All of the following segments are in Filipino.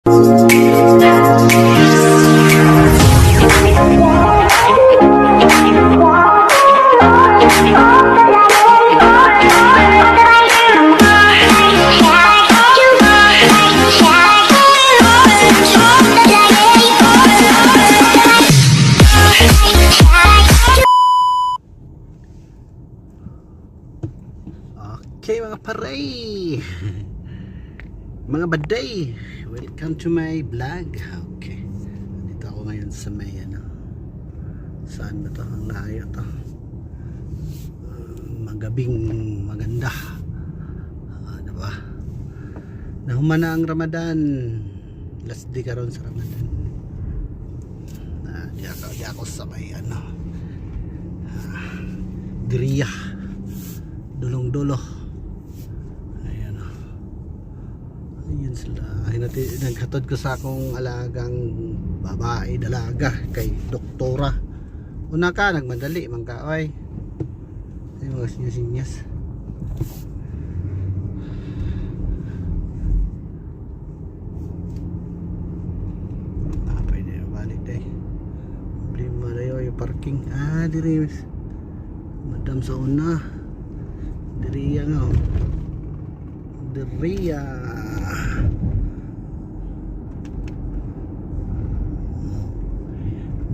Okay mga paray, mga baday, welcome to my vlog. Okay, dito ako ngayon sa may saan ba to? Ang layo to. Magabing maganda, diba? Nahuman na ang Ramadan, last day karon sa Ramadan. Di ako sa may Diriya, dulong-dulo. Ayun sila. Naghatod ko sa akong alagang babae, dalaga kay doktora. Una ka, nagmadali man ka, oy. Ay mga sinyas-sinyas. Pwede balik day. Problema na yung parking. Diri madam sa una. Diriya nga. Diriya.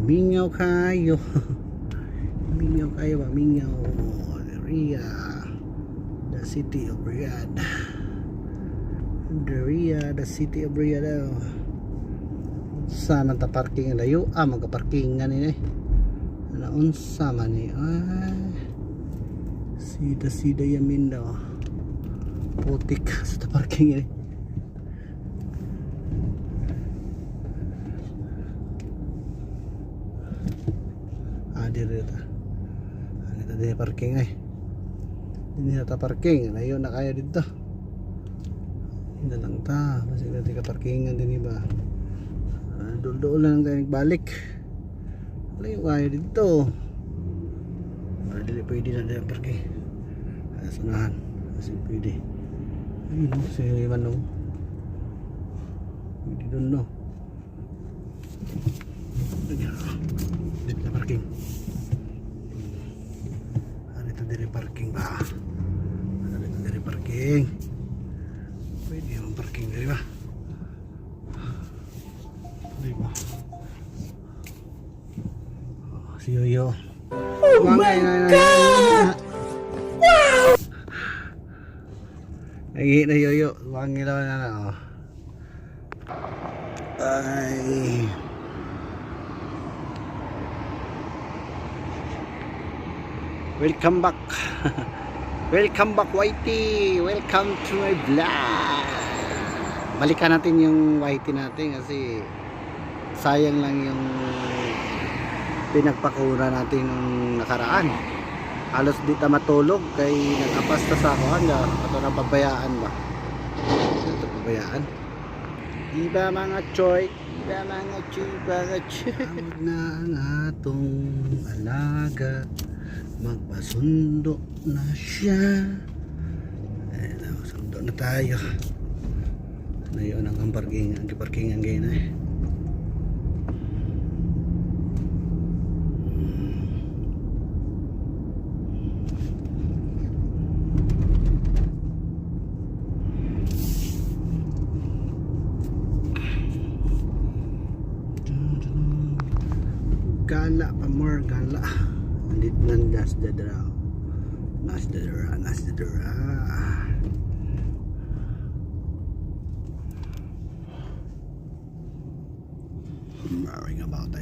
Mingaw kayo. Mingaw kayo ba? Mingaw. Diriya, the city of Riyadh. Diriya, the city of Riyadh. Saan man ta parking layo? Magka-parkingan ni unsa man ni? Sida yamin daw. Putik sa parking ni. Dito din parking hindi na ta parking, layo na kayo dito. Hindi na lang ta kasi dati ka parkingan din iba. Doon lang kayo nagbalik, layo kayo dito. Hindi pwede na din parking sunahan kasi pwede. Ayun o, si Manong pwede doon no. Dito na parking. Dito parking ba? Dito dari parking. Pwede yung parking dari ba? Dari ba? Si Yoyo. Oh my God! Wow! Nagihit na Yoyo. Wangi lang na. Ay. Welcome back. Welcome back Whitey. Welcome to my vlog. Balikan natin yung Whitey natin kasi sayang lang yung pinagpakura natin nung nakaraan. Halos di ta matulog kay nagkapasta sa ako hangga ato na pabayaan ba. Ito pabayaan. Diba mga choy? Diba mga choy? Tawag na ang atong alaga, magpasundo na siya. Sundo na tayo. Na yun ang parkingan ngayon Gala pa more gala. Nandito na Nasda Dra. Hurrying about.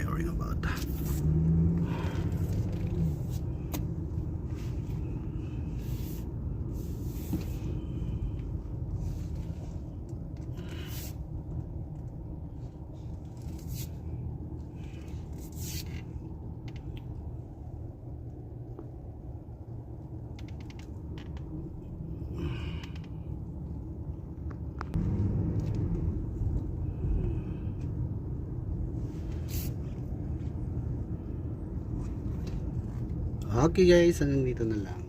Okay guys, hanggang dito na lang.